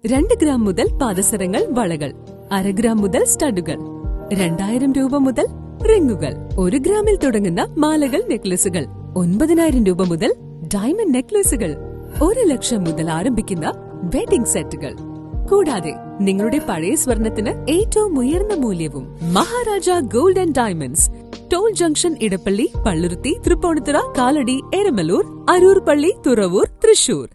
2 gram മുതൽ പാദസരങ്ങൾ, വളകൾ, 1/2 gram മുതൽ സ്റ്റഡുകൾ, 2000 രൂപ മുതൽ റിങ്ങുകൾ, 1 ഗ്രാമിൽ തുടങ്ങുന്ന മാലകൾ, നെക്ലസുകൾ, 9000 രൂപ മുതൽ ഡയമണ്ട് നെക്ലസുകൾ, 1 ലക്ഷം മുതൽ ആരംഭിക്കുന്ന വെഡിംഗ് സെറ്റുകൾ. കൂടാതെ നിങ്ങളുടെ പഴയ സ്വർണത്തിന് ഏറ്റവും ഉയർന്ന മൂല്യവും. Maharaja gold and diamonds, toll junction, Edappally, Palluruthy, Thrippunithura, Kalady, Eramalloor, Aroor Palli, Thuravoor, Thrissur.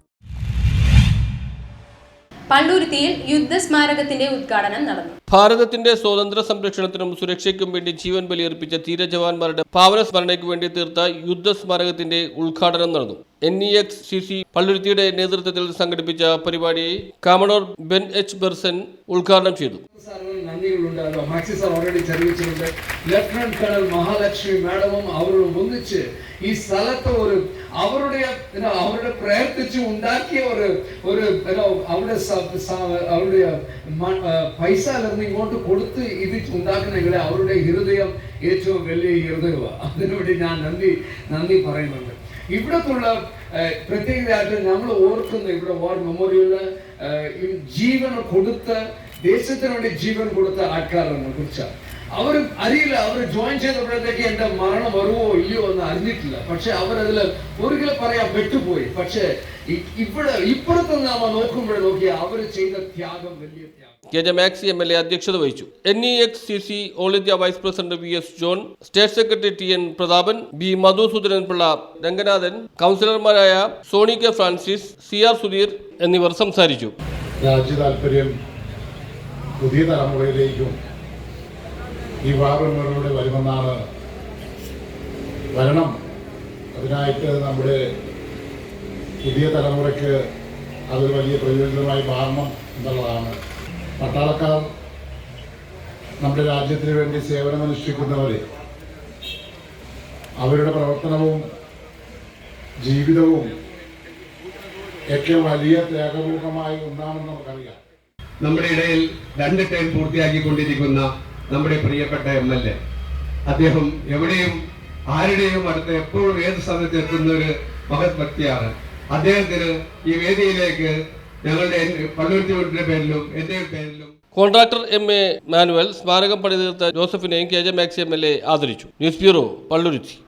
പള്ളുരുത്തിയിൽ യുദ്ധസ്മാരകത്തിന്റെ ഉദ്ഘാടനം നടന്നു. ഭാരതത്തിന്റെ സ്വാതന്ത്ര്യ സംരക്ഷണത്തിനും സുരക്ഷയ്ക്കും വേണ്ടി ജീവൻ ബലിയർപ്പിച്ച ധീരജവാന്മാരുടെ പാവന സ്മരണയ്ക്ക് വേണ്ടി തീർത്ത യുദ്ധസ്മാരകത്തിന്റെ ഉദ്ഘാടനം നടന്നു. NEXCC പള്ളുരുത്തിയുടെ നേതൃത്വത്തിൽ സംഘടിപ്പിച്ച പരിപാടി കാമഡോർ ബെൻ എച്ച് ബെർസൻ ഉദ്ഘാടനം ചെയ്തു. ലഫ്റ്റനന്റ് കേണൽ മഹാലക്ഷ്മി മാഡമും അവരും ഒന്നിച്ച് ഈ സ്ഥലത്ത് അവരുടെ പ്രയത്നിച്ച് ഉണ്ടാക്കിയ അവരുടെ പൈസ ഇങ്ങോട്ട് കൊടുത്ത് ഇത് ഉണ്ടാക്കണമെങ്കിൽ അവരുടെ ഹൃദയം ഏറ്റവും വലിയ ഹൃദയമാണ്. അതിനുവേണ്ടി ഞാൻ നന്ദി പറയുന്നുണ്ട്. ഇവിടത്തുള്ള പ്രത്യേകതയായിട്ട് നമ്മൾ ഓർക്കുന്ന ഇവിടെ വാർ മെമ്മോറിയലിന് ജീവൻ കൊടുത്ത, ദേശത്തിന് വേണ്ടി ജീവൻ കൊടുത്ത ആൾക്കാരെ കുറിച്ചാണ്. അവർ അറിയില്ല, അവർ ജോയിൻ ചെയ്തപ്പോഴത്തേക്ക് എന്റെ മരണം വരുമോ ഇല്ലയോ എന്ന് അറിഞ്ഞിട്ടില്ല. പക്ഷെ അവരതിൽ ഒരിക്കലും പറയാൻ വിട്ടുപോയി. പക്ഷെ ഇപ്പുറത്ത് നാമ നോക്കി അവർ ചെയ്ത ത്യാഗം വലിയ ത്യാഗം. KJ മാക്സി MLA അധ്യക്ഷത വഹിച്ചു. NEXCC all India vice president VS John, state secretary TN Prathapan, B Madhusudanan Pillai, Ranganathan, കൗൺസിലർമാരായ Sony K Francis, CR Sudheer എന്നിവർ സംസാരിച്ചു. രാജ്യ താല്പര്യം പുതിയ തലമുറയിലേക്കും ഈ വാർത്തകളിലൂടെ വരുമെന്നാണ്. വരണം, അതിനായിട്ട് നമ്മുടെ പുതിയ തലമുറയ്ക്ക് അതൊരു വലിയ പ്രയോജനമായി മാറണം എന്നുള്ളതാണ്. പട്ടാളക്കാർ നമ്മുടെ രാജ്യത്തിന് വേണ്ടി സേവനമനുഷ്ഠിക്കുന്നവർ അവരുടെ പ്രവർത്തനവും ജീവിതവും ഒക്കെ വലിയ ത്യാഗപൂർണമായ ഒന്നാണെന്ന് നമുക്കറിയാം. നമ്മുടെ ഇടയിൽ 2 ടേം പൂർത്തിയാക്കിക്കൊണ്ടിരിക്കുന്ന നമ്മുടെ പ്രിയപ്പെട്ട MLA, അദ്ദേഹം എവിടെയും ആരുടെയും അടുത്ത് എപ്പോഴും ഏത് സമയത്ത് എത്തുന്ന ഒരു മഹത് വ്യക്തിയാണ്. അദ്ദേഹത്തിന് ഈ വേദിയിലേക്ക് ഞങ്ങളുടെ പള്ളുരുത്തി വീട്ടിന്റെ പേരിലും എന്റെ പേരിലും കോൺട്രാക്ടർ MA മാനുവൽ, സ്മാരകം പണിതീർത്ത ജോസഫിനെയും KJ മാക്സി MLA ആദരിച്ചു. News bureau, Palluruthy.